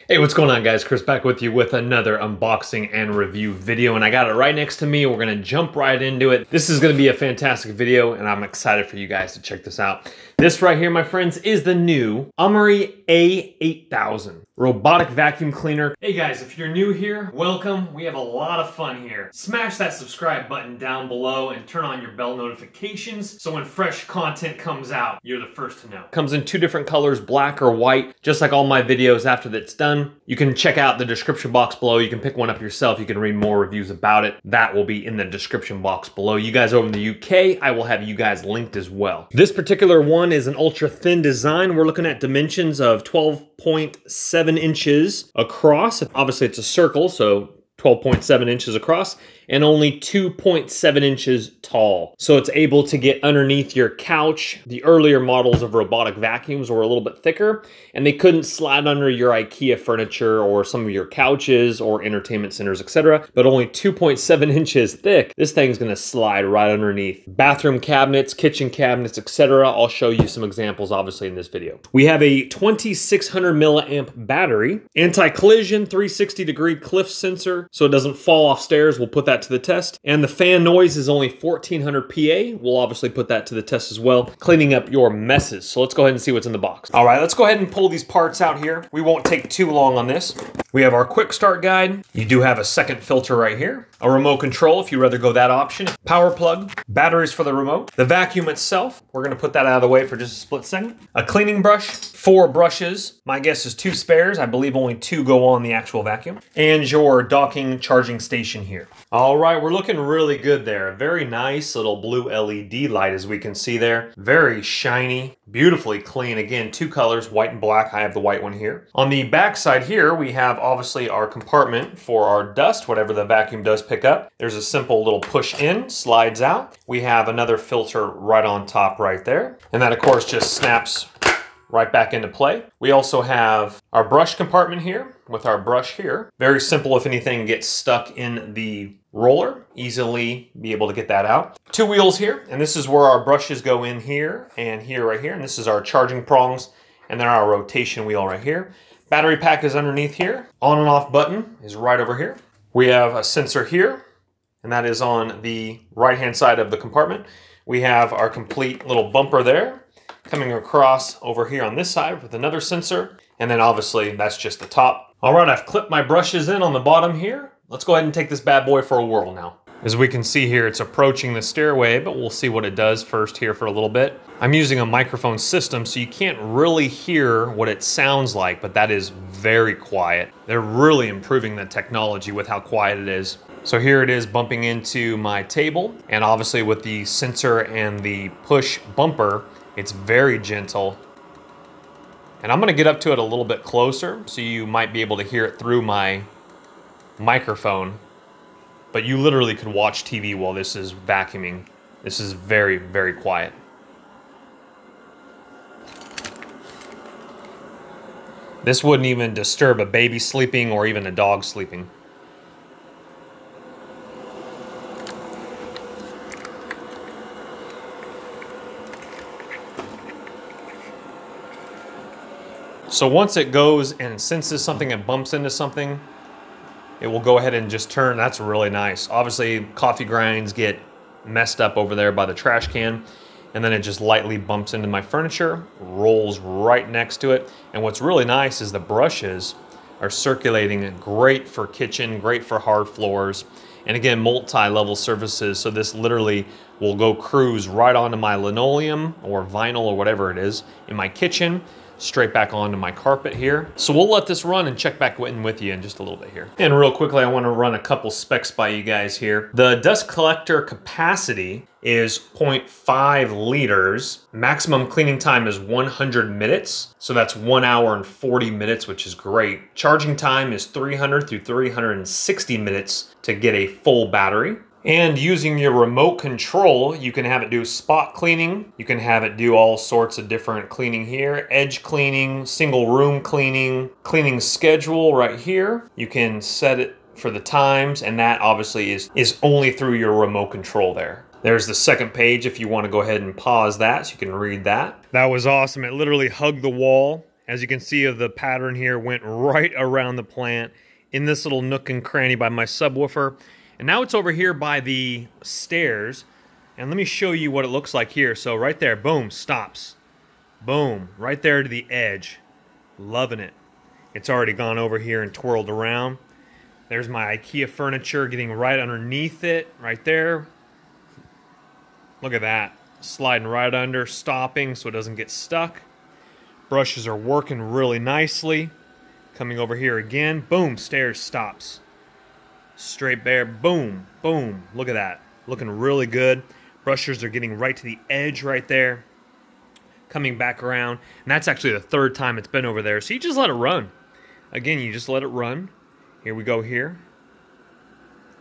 Hey, what's going on, guys? Chris back with you with another unboxing and review video, and I got it right next to me. We're gonna jump right into it. This is gonna be a fantastic video, and I'm excited for you guys to check this out. This right here, my friends, is the new Amaury A8000 robotic vacuum cleaner. Hey guys, if you're new here, welcome. We have a lot of fun here. Smash that subscribe button down below and turn on your bell notifications so when fresh content comes out, you're the first to know. Comes in two different colors, black or white, just like all my videos after that's done. You can check out the description box below. You can pick one up yourself. You can read more reviews about it. That will be in the description box below. You guys over in the UK, I will have you guys linked as well. This particular one is an ultra thin design. We're looking at dimensions of 12.7 inches across. Obviously it's a circle, so 12.7 inches across and only 2.7 inches tall. So it's able to get underneath your couch. The earlier models of robotic vacuums were a little bit thicker and they couldn't slide under your IKEA furniture or some of your couches or entertainment centers, etc. But only 2.7 inches thick. This thing's gonna slide right underneath bathroom cabinets, kitchen cabinets, etc. I'll show you some examples obviously in this video. We have a 2600 milliamp battery, anti-collision, 360-degree cliff sensor so it doesn't fall off stairs. We'll put that to the test. And the fan noise is only 1400 PA. We'll obviously put that to the test as well, cleaning up your messes. So let's go ahead and see what's in the box. All right, let's go ahead and pull these parts out here. We won't take too long on this. We have our quick start guide. You do have a second filter right here, a remote control if you'd rather go that option, power plug, batteries for the remote, the vacuum itself. We're gonna put that out of the way for just a split second. A cleaning brush, 4 brushes. My guess is 2 spares. I believe only 2 go on the actual vacuum. And your docking charging station here. All right, we're looking really good there. A very nice little blue LED light as we can see there. Very shiny, beautifully clean. Again, 2 colors, white and black. I have the white one here. On the back side here, we have obviously our compartment for our dust, whatever the vacuum does pick up. There's a simple little push in, slides out. We have another filter right on top right there. And that of course just snaps right back into play. We also have our brush compartment here with our brush here. Very simple if anything gets stuck in the roller, easily be able to get that out. 2 wheels here, and this is where our brushes go in here and here right here. And this is our charging prongs and then our rotation wheel right here. Battery pack is underneath here. On and off button is right over here. We have a sensor here, and that is on the right-hand side of the compartment. We have our complete little bumper there, coming across over here on this side with another sensor. And then obviously that's just the top. All right, I've clipped my brushes in on the bottom here. Let's go ahead and take this bad boy for a whirl now. As we can see here, it's approaching the stairway, but we'll see what it does first here for a little bit. I'm using a microphone system, so you can't really hear what it sounds like, but that is very quiet. They're really improving the technology with how quiet it is. So here it is bumping into my table, and obviously with the sensor and the push bumper, it's very gentle. And I'm gonna get up to it a little bit closer, so you might be able to hear it through my microphone. But you literally could watch TV while this is vacuuming. This is very, very quiet. This wouldn't even disturb a baby sleeping or even a dog sleeping. So once it goes and senses something and bumps into something, it will go ahead and just turn. That's really nice. Obviously, coffee grinds get messed up over there by the trash can, and then it just lightly bumps into my furniture, rolls right next to it. And what's really nice is the brushes are circulating, great for kitchen, great for hard floors. And again, multi-level surfaces, so this literally will go cruise right onto my linoleum or vinyl or whatever it is in my kitchen, straight back onto my carpet here. So we'll let this run and check back in with you in just a little bit here. And real quickly, I want to run a couple specs by you guys here. The dust collector capacity is 0.5 liters. Maximum cleaning time is 100 minutes. So that's 1 hour and 40 minutes, which is great. Charging time is 300 through 360 minutes to get a full battery. And using your remote control, you can have it do spot cleaning. You can have it do all sorts of different cleaning here. Edge cleaning, single room cleaning, cleaning schedule right here. You can set it for the times, and that obviously is only through your remote control there. There's the second page if you want to go ahead and pause that so you can read that. That was awesome. It literally hugged the wall as you can see of the pattern here, went right around the plant in this little nook and cranny by my subwoofer. And now it's over here by the stairs. And let me show you what it looks like here. So right there, boom, stops. Boom, right there to the edge. Loving it. It's already gone over here and twirled around. There's my IKEA furniture getting right underneath it, right there. Look at that. Sliding right under, stopping so it doesn't get stuck. Brushes are working really nicely. Coming over here again. Boom, stairs stops. Straight there, boom, boom. Look at that. Looking really good. Brushes are getting right to the edge right there. Coming back around. And that's actually the third time it's been over there. So you just let it run. Again, you just let it run. Here we go here.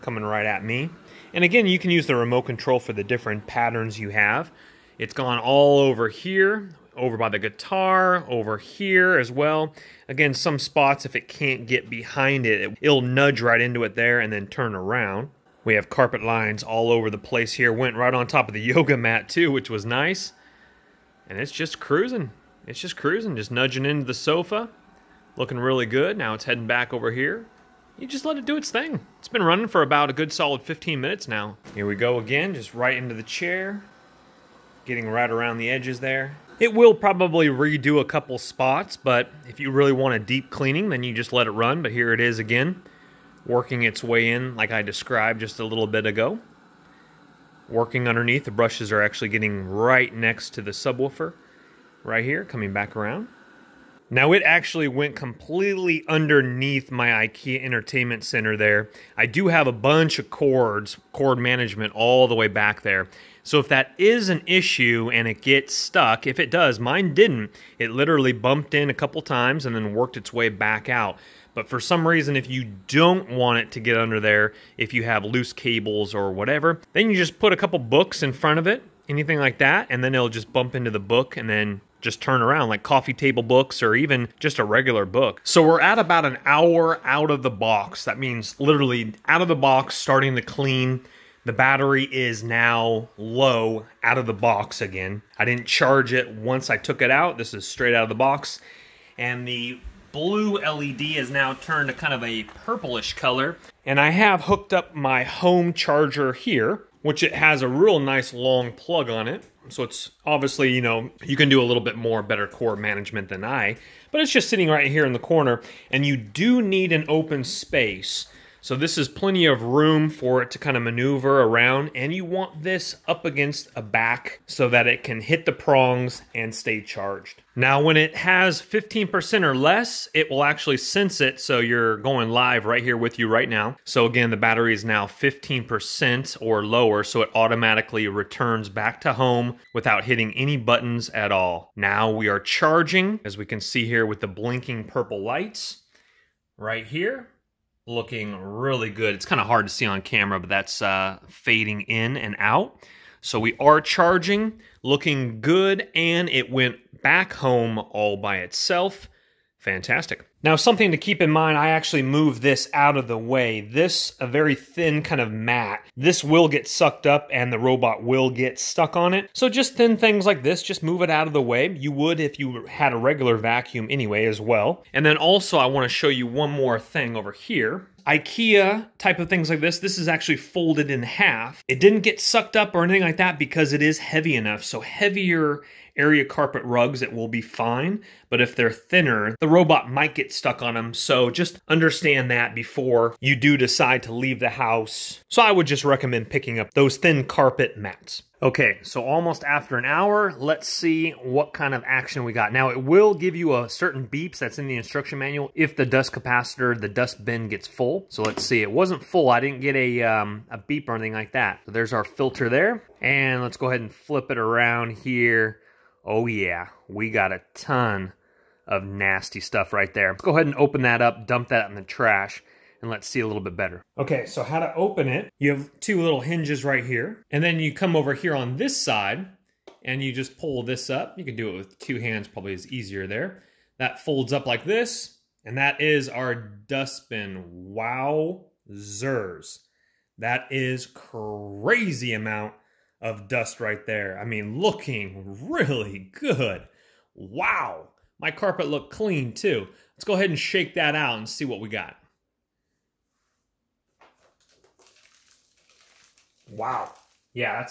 Coming right at me. And again, you can use the remote control for the different patterns you have. It's gone all over here, over by the guitar, over here as well. Again, some spots, if it can't get behind it, it'll nudge right into it there and then turn around. We have carpet lines all over the place here. Went right on top of the yoga mat too, which was nice. And it's just cruising. It's just cruising, just nudging into the sofa. Looking really good. Now it's heading back over here. You just let it do its thing. It's been running for about a good solid 15 minutes now. Here we go again, just right into the chair. Getting right around the edges there. It will probably redo a couple spots, but if you really want a deep cleaning, then you just let it run. But here it is again, working its way in like I described just a little bit ago. Working underneath, the brushes are actually getting right next to the subwoofer. Right here, coming back around. Now it actually went completely underneath my IKEA Entertainment Center there. I do have a bunch of cords, cord management all the way back there. So if that is an issue and it gets stuck, if it does, mine didn't. It literally bumped in a couple times and then worked its way back out. But for some reason, if you don't want it to get under there, if you have loose cables or whatever, then you just put a couple books in front of it, anything like that, and then it'll just bump into the book and then just turn around, like coffee table books or even just a regular book. So we're at about an hour out of the box. That means literally out of the box, starting to clean. The battery is now low out of the box again. I didn't charge it once I took it out. This is straight out of the box. And the blue LED is now turned to kind of a purplish color. And I have hooked up my home charger here, which it has a real nice long plug on it. So it's obviously, you know, you can do a little bit more better cord management than I, but it's just sitting right here in the corner, and you do need an open space. So this is plenty of room for it to kind of maneuver around, and you want this up against a back so that it can hit the prongs and stay charged. Now when it has 15% or less, it will actually sense it, so you're going live right here with you right now. So again, the battery is now 15% or lower, so it automatically returns back to home without hitting any buttons at all. Now we are charging, as we can see here with the blinking purple lights right here. Looking really good. It's kind of hard to see on camera, but that's fading in and out. So we are charging, looking good, and it went back home all by itself. Fantastic. Now, something to keep in mind, I actually moved this out of the way. This, a very thin kind of mat, this will get sucked up and the robot will get stuck on it. So just thin things like this, just move it out of the way. You would if you had a regular vacuum anyway as well. And then also I want to show you one more thing over here. IKEA type of things like this is actually folded in half. It didn't get sucked up or anything like that because it is heavy enough. So heavier area carpet rugs, it will be fine. But if they're thinner, the robot might get stuck on them. So just understand that before you do decide to leave the house. So I would just recommend picking up those thin carpet mats. Okay, so almost after an hour, let's see what kind of action we got. Now, it will give you a certain beeps that's in the instruction manual if the dust capacitor, the dust bin gets full. So let's see, it wasn't full. I didn't get a beep or anything like that. So there's our filter there. And let's go ahead and flip it around here. Oh yeah, we got a ton of nasty stuff right there. Let's go ahead and open that up, dump that in the trash, and let's see a little bit better. Okay, so how to open it. You have two little hinges right here, and then you come over here on this side, and you just pull this up. You can do it with two hands, probably is easier there. That folds up like this, and that is our dustbin. Wowzers. That is crazy amount of dust right there. I mean, looking really good. Wow. My carpet looked clean too. Let's go ahead and shake that out and see what we got. Wow. Yeah,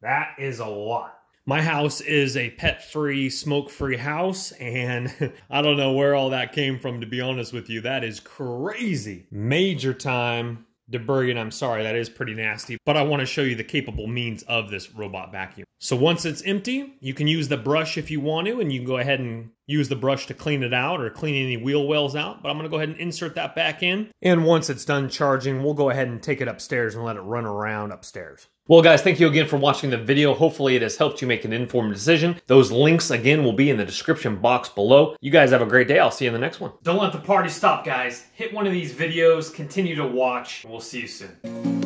that is a lot. My house is a pet-free, smoke-free house, and I don't know where all that came from, to be honest with you. That is crazy. Major time debris, and I'm sorry, that is pretty nasty, but I want to show you the capable means of this robot vacuum. So once it's empty, you can use the brush if you want to, and you can go ahead and use the brush to clean it out or clean any wheel wells out, but I'm going to go ahead and insert that back in. And once it's done charging, we'll go ahead and take it upstairs and let it run around upstairs. Well, guys, thank you again for watching the video. Hopefully it has helped you make an informed decision. Those links, again, will be in the description box below. You guys have a great day. I'll see you in the next one. Don't let the party stop, guys. Hit one of these videos, continue to watch, and we'll see you soon.